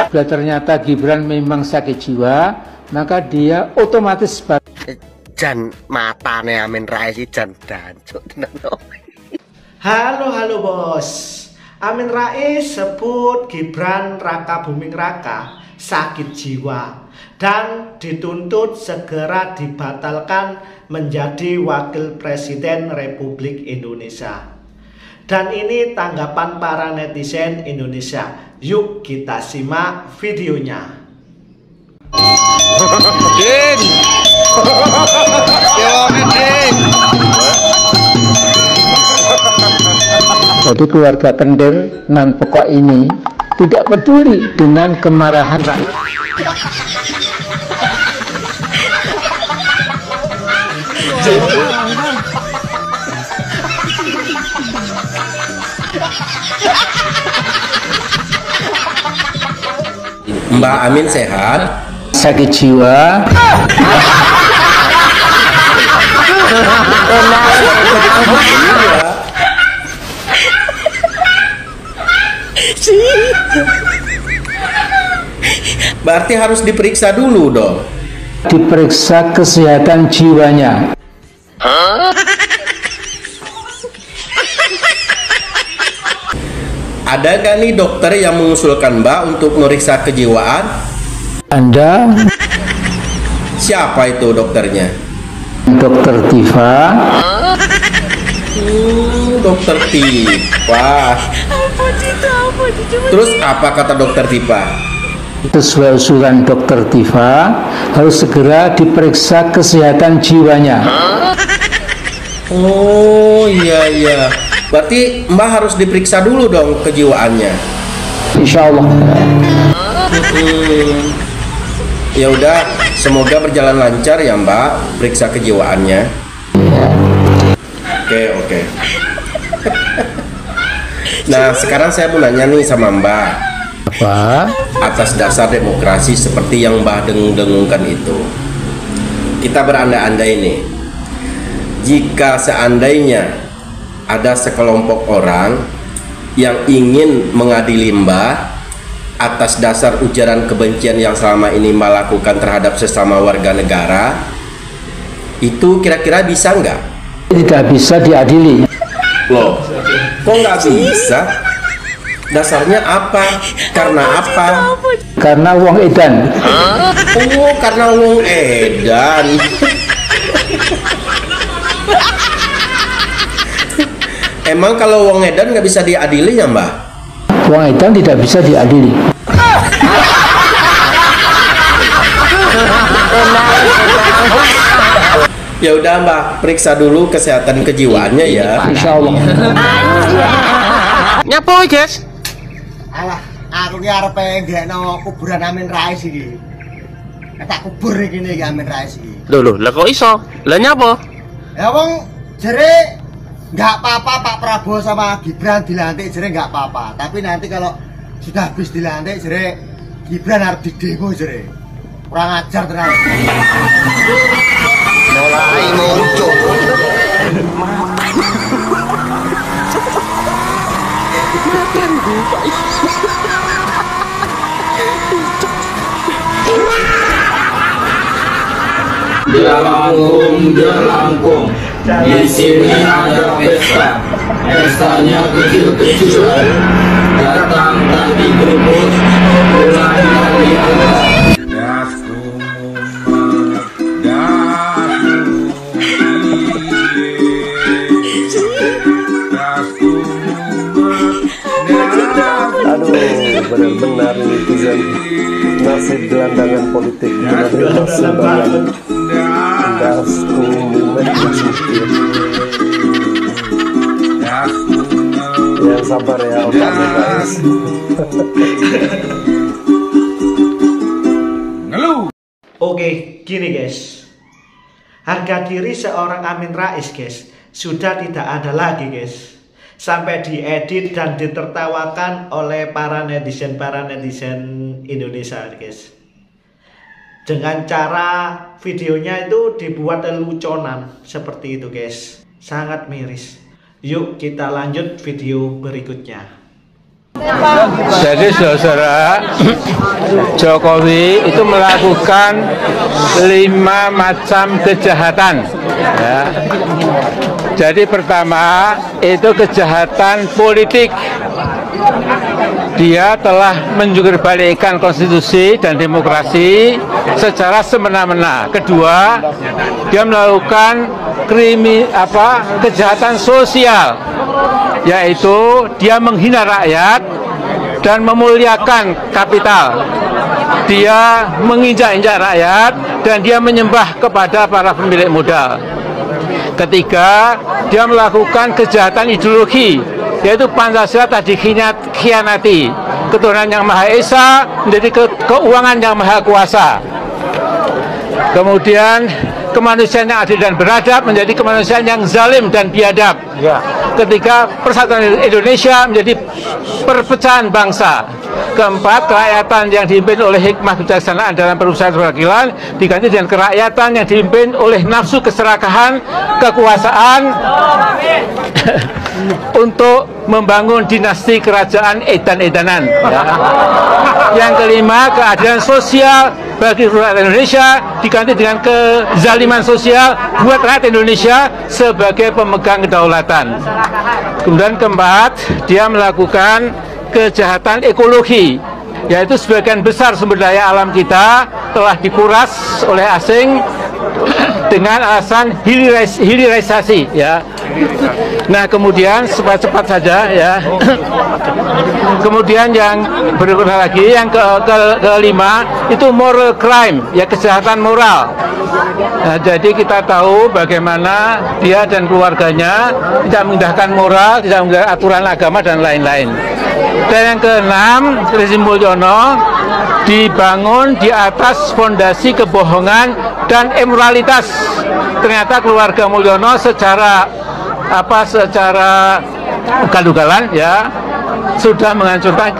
Bila ternyata Gibran memang sakit jiwa, maka dia otomatis jan matane Amin Rais jan dancuk tenan. Halo bos. Amin Rais sebut Gibran Raka Buming Raka sakit jiwa dan dituntut segera dibatalkan menjadi Wakil Presiden Republik Indonesia. Dan ini tanggapan para netizen Indonesia. Yuk kita simak videonya. Jadi keluarga Pendir nan pokok ini tidak peduli dengan kemarahan rakyat. Mbak Amin sehat? Sakit jiwa. Berarti harus diperiksa dulu dong. Diperiksa kesehatan jiwanya. Ada gak nih dokter yang mengusulkan Mbak untuk meriksa kejiwaan? Anda? Siapa itu dokternya? Dokter Tifa. Dokter Tifa. Terus apa kata dokter Tifa? Sesuai usulan dokter Tifa, harus segera diperiksa kesehatan jiwanya. Oh iya. Berarti Mbak harus diperiksa dulu dong kejiwaannya. Insya Allah. Ya udah, semoga berjalan lancar ya Mbak, periksa kejiwaannya. Oke. Nah, sekarang saya mau nanya nih sama Mbak. Apa? Atas dasar demokrasi seperti yang Mbak dengung-dengungkan itu, kita berandai-andai nih, jika seandainya ada sekelompok orang yang ingin mengadili Mbak atas dasar ujaran kebencian yang selama ini Mbak lakukan terhadap sesama warga negara, itu kira-kira bisa nggak? Tidak bisa diadili. Loh, kok nggak bisa? Dasarnya apa? Karena apa? Karena wong edan. Oh, karena wong edan. Emang kalau wong edan nggak bisa diadili ya Mbak? Wong edan tidak bisa diadili. Ya udah Mbak, periksa dulu kesehatan kejiwaannya ya. Insya Allah. Nyapa guys? Alah, aku ki arepe nggekno kuburan Amin Rais iki. Tak kubur iki Amin Rais iki. Loh, lah kok iso? Lah nyapa? Ya wong jere nggak apa-apa Pak Prabowo sama Gibran dilantik, jere nggak apa-apa. Tapi nanti kalau sudah habis dilantik, jere Gibran harus didemo jere. Kurang ajar tenan. Mulai muncul. Jelangkung, di sini ada pesta. Pestanya kecil-kecilan, datang tak dijemput, pulang tak diantar. Aduh, benar-benar netizen nasib gelandangan politik menerima sumbangan dasku yang sabar ya Pak guys. Oke, gini guys. Harga diri seorang Amin Rais guys sudah tidak ada lagi guys. Sampai diedit dan ditertawakan oleh para netizen Indonesia guys. Dengan cara videonya itu dibuat leluconan seperti itu guys. Sangat miris. Yuk kita lanjut video berikutnya. Jadi saudara, Jokowi itu melakukan 5 macam kejahatan. Ya. Jadi pertama itu kejahatan politik. Dia telah menjungkirbalikkan konstitusi dan demokrasi secara semena-mena. Kedua, dia melakukan kejahatan sosial, yaitu dia menghina rakyat dan memuliakan kapital. Dia menginjak-injak rakyat dan dia menyembah kepada para pemilik modal. Ketiga, dia melakukan kejahatan ideologi, yaitu Pancasila tadi dikhianati. Ketuhanan yang Maha Esa menjadi keuangan yang Maha Kuasa. Kemudian kemanusiaan yang adil dan beradab menjadi kemanusiaan yang zalim dan biadab. Ketiga, persatuan Indonesia menjadi perpecahan bangsa. Keempat, kerakyatan yang dipimpin oleh hikmah kebijaksanaan dalam perusahaan perwakilan diganti dengan kerakyatan yang dipimpin oleh nafsu keserakahan, kekuasaan untuk membangun dinasti kerajaan edan-edanan. Yang kelima, keadilan sosial bagi rakyat Indonesia diganti dengan kezaliman sosial buat rakyat Indonesia sebagai pemegang kedaulatan. Kemudian keempat, dia melakukan kejahatan ekologi, yaitu sebagian besar sumber daya alam kita telah dikuras oleh asing dengan alasan hilirisasi, ya. Nah, kemudian cepat-cepat saja, ya. Kemudian yang berikutnya lagi, yang kelima itu moral crime, ya, kejahatan moral. Nah, jadi kita tahu bagaimana dia dan keluarganya tidak mengindahkan moral, tidak mengindahkan aturan agama dan lain-lain. Dan yang keenam, rezim Mulyono dibangun di atas fondasi kebohongan dan immoralitas. Ternyata keluarga Mulyono secara ugal-ugalan, ya, sudah menghancurkan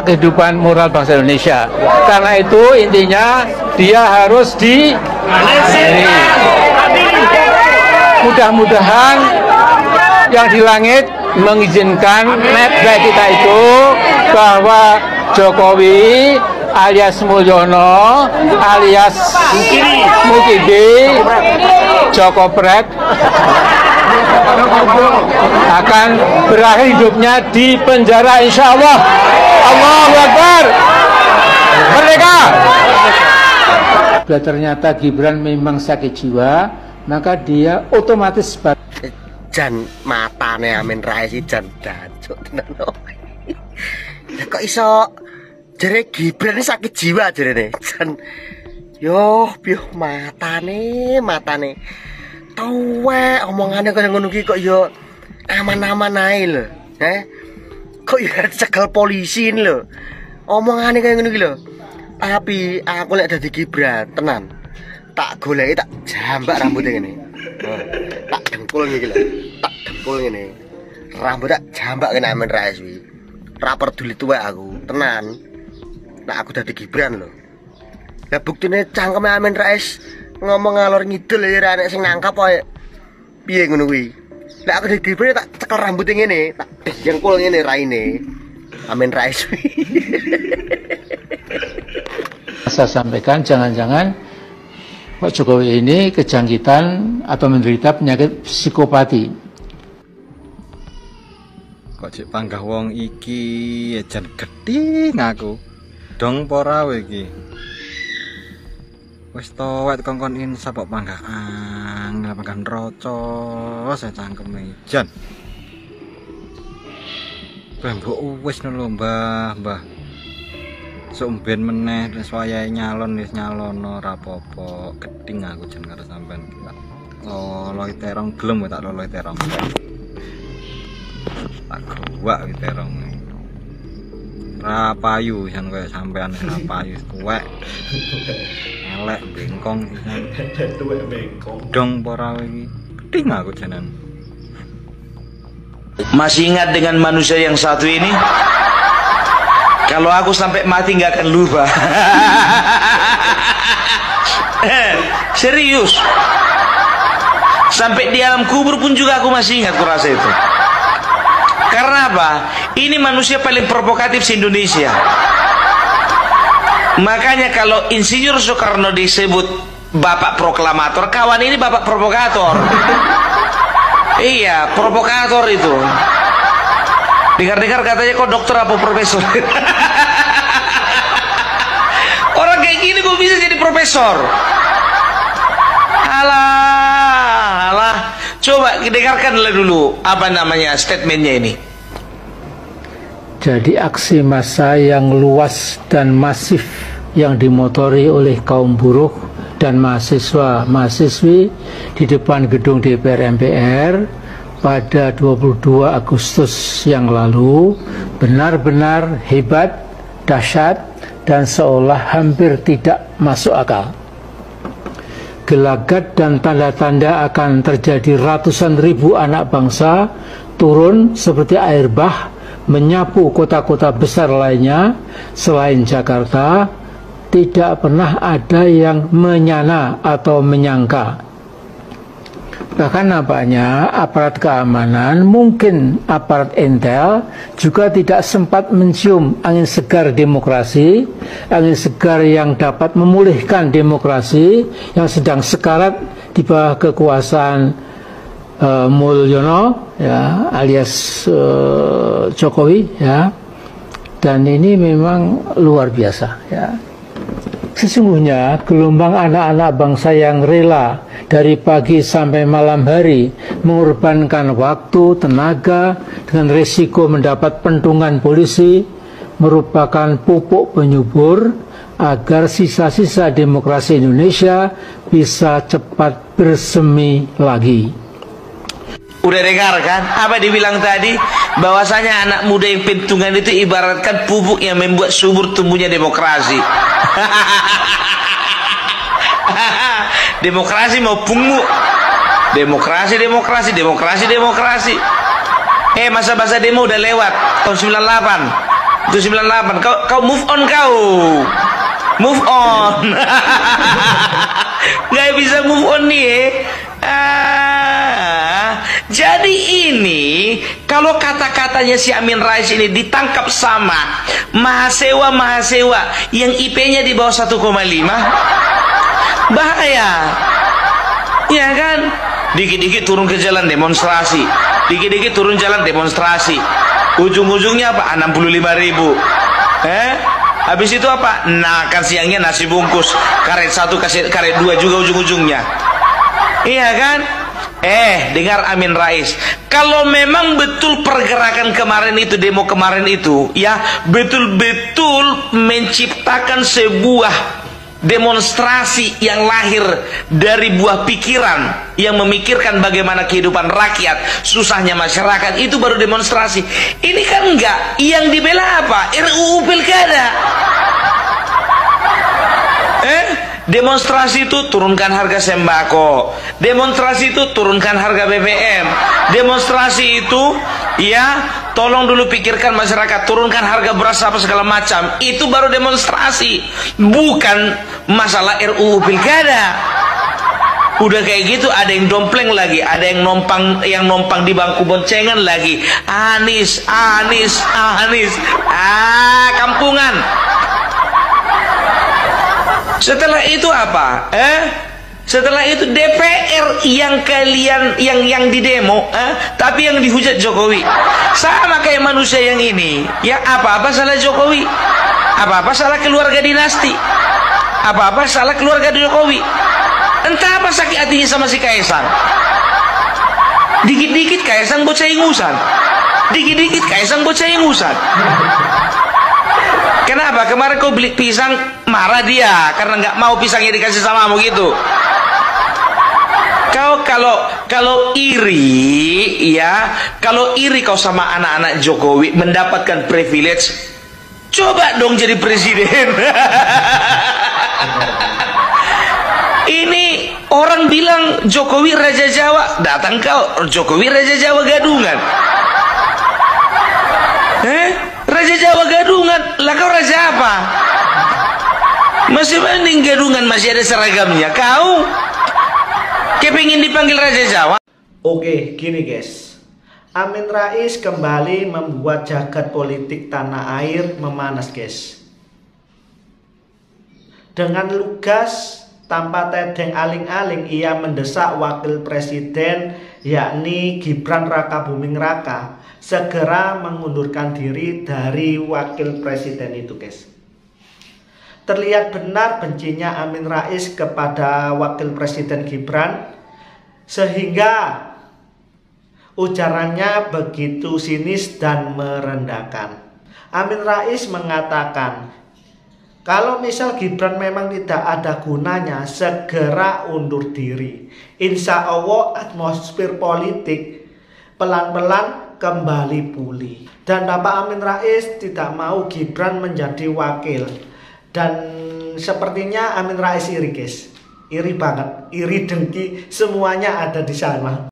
kehidupan moral bangsa Indonesia. Karena itu intinya dia harus diadili. Mudah-mudahan yang di langit mengizinkan netback kita itu bahwa Jokowi alias Mulyono alias Mukidi Jokopret akan berakhir hidupnya di penjara, insya Allah. Allahu Akbar. Merdeka. Bila ternyata Gibran memang sakit jiwa, maka dia otomatis jan matane Amin Rais jan dancuk tenan. Lah kok iso jere Gibran sakit jiwa jerene. Jan yo matane. Tuwe omongane kaya ngono ki kok yo aman-aman ae lho. Kok ya dicekel polisi ini lho. Omongane kaya ngono ki lho. Tapi aku lek dadi Gibran tenan. Tak goleki tak jambak rambutnya ngene. Tak dengkul iki lho. Tak dengkul ngene. Rambut tak jambak kena Amin Rais kuwi. Ra peduli tuwek aku, tenan. Nek aku dadi Gibran lho. Lah buktine cangkeme Amin Rais ngomong ngalor ngidul ya nek sing nangkap wae. Piye ngono kuwi? Lah aku dadi Gibran tak cekel rambutnya ngene, tak dengkul ngene raine. Amin Rais. Saya sampaikan jangan-jangan Pak Jokowi ini kejangkitan atau menderita penyakit psikopati. Kok cek panggah wong iki jan gedhi ngaku. Dong pora kowe iki. Wis towet kongkon insap kok panggah angel panggah roco saya cangkeme jan. Mbok wis lho Mbah. Sumben meneh wis wayahe nyalon wis nyalono ora apa-apa. Geding aku jan karo sampean. Loloi terong gelem tak loloi terong. Tak gowak iki terong. Ra payu jan koyo sampean ra payu tuwek. Elek bengkong tuwek bengkong. Dong ora iki. Geding aku janan. Masih ingat dengan manusia yang satu ini? Kalau aku sampai mati nggak akan lupa. Serius. Sampai di alam kubur pun juga aku masih ingat kurasa itu. Karena apa? apa? Ini manusia paling provokatif di Indonesia. Makanya kalau Insinyur Soekarno disebut bapak proklamator, kawan ini bapak provokator. Iya, provokator itu. Dengar-dengar katanya kok dokter apa profesor. Orang kayak gini kok bisa jadi profesor? Alah. Coba dengarkan dulu apa namanya statementnya ini. Jadi aksi massa yang luas dan masif yang dimotori oleh kaum buruh dan mahasiswa-mahasiswi di depan gedung DPR MPR pada 22 Agustus yang lalu benar-benar hebat, dahsyat, dan seolah hampir tidak masuk akal. Gelagat dan tanda-tanda akan terjadi ratusan ribu anak bangsa turun seperti air bah menyapu kota-kota besar lainnya selain Jakarta. Tidak pernah ada yang menyana atau menyangka. Bahkan nampaknya aparat keamanan, mungkin aparat intel juga tidak sempat mencium angin segar demokrasi, angin segar yang dapat memulihkan demokrasi yang sedang sekarat di bawah kekuasaan Mulyono, ya, alias Jokowi, ya. Dan ini memang luar biasa, ya. Sesungguhnya gelombang anak-anak bangsa yang rela dari pagi sampai malam hari mengorbankan waktu, tenaga dengan risiko mendapat pentungan polisi merupakan pupuk penyubur agar sisa-sisa demokrasi Indonesia bisa cepat bersemi lagi. Udah dengar kan apa dibilang tadi, bahwasanya anak muda yang pentungan itu ibaratkan pupuk yang membuat subur tumbuhnya demokrasi. Demokrasi mau punggu. Demokrasi. Masa-masa demo udah lewat tahun 98. Itu 98. Kau move on kau. Move on. Nggak bisa move on nih. Jadi ini kalau kata-katanya si Amin Rais ini ditangkap sama mahasiswa yang IP-nya di bawah 1,5, bahaya. Ya kan? Dikit-dikit turun ke jalan demonstrasi, dikit-dikit turun jalan demonstrasi. Ujung-ujungnya apa? 65.000. Habis itu apa? Nah, kan siangnya nasi bungkus, karet 1, karet 2 juga ujung-ujungnya. Iya kan? Dengar Amin Rais, kalau memang betul pergerakan kemarin itu, demo kemarin itu, ya betul-betul menciptakan sebuah demonstrasi yang lahir dari buah pikiran yang memikirkan bagaimana kehidupan rakyat, susahnya masyarakat, itu baru demonstrasi. Ini kan enggak. Yang dibela apa? RUU Pilkada. Demonstrasi itu turunkan harga sembako, demonstrasi itu turunkan harga BBM, demonstrasi itu ya tolong dulu pikirkan masyarakat, turunkan harga beras apa segala macam. Itu baru demonstrasi, bukan masalah RUU Pilkada. Udah kayak gitu ada yang dompleng lagi, ada yang nompang di bangku boncengan lagi. Anies, kampungan. Setelah itu apa? Setelah itu DPR yang kalian yang didemo, tapi yang dihujat Jokowi. Sama kayak manusia yang ini. Ya apa-apa salah Jokowi? Apa-apa salah keluarga dinasti? Apa-apa salah keluarga Jokowi? Entah apa sakit hatinya sama si Kaisang. Dikit-dikit Kaisang bocah ingusan. Dikit-dikit Kaisang bocah ingusan. Kenapa? Kemarin kau beli pisang marah dia karena nggak mau pisangnya dikasih samamu gitu. Kau kalau iri ya, kalau iri kau sama anak-anak Jokowi mendapatkan privilege, coba dong jadi presiden. Ini orang bilang Jokowi Raja Jawa, datang kau Jokowi Raja Jawa gadungan. Raja Jawa gadungan, lah kau raja apa? Masih mending gadungan masih ada seragamnya. Kau kepingin dipanggil Raja Jawa? Oke, gini guys. Amin Rais kembali membuat jagat politik tanah air memanas, guys. Dengan lugas tanpa tedeng aling-aling ia mendesak wakil presiden yakni Gibran Rakabuming Raka segera mengundurkan diri dari wakil presiden itu, guys. Terlihat benar bencinya Amin Rais kepada wakil presiden Gibran sehingga ujarannya begitu sinis dan merendahkan. Amin Rais mengatakan, kalau misal Gibran memang tidak ada gunanya, segera undur diri. Insya Allah atmosfer politik pelan-pelan kembali pulih. Dan Bapak Amin Rais tidak mau Gibran menjadi wakil. Dan sepertinya Amin Rais iri, guys. Iri banget, iri dengki, semuanya ada di sana.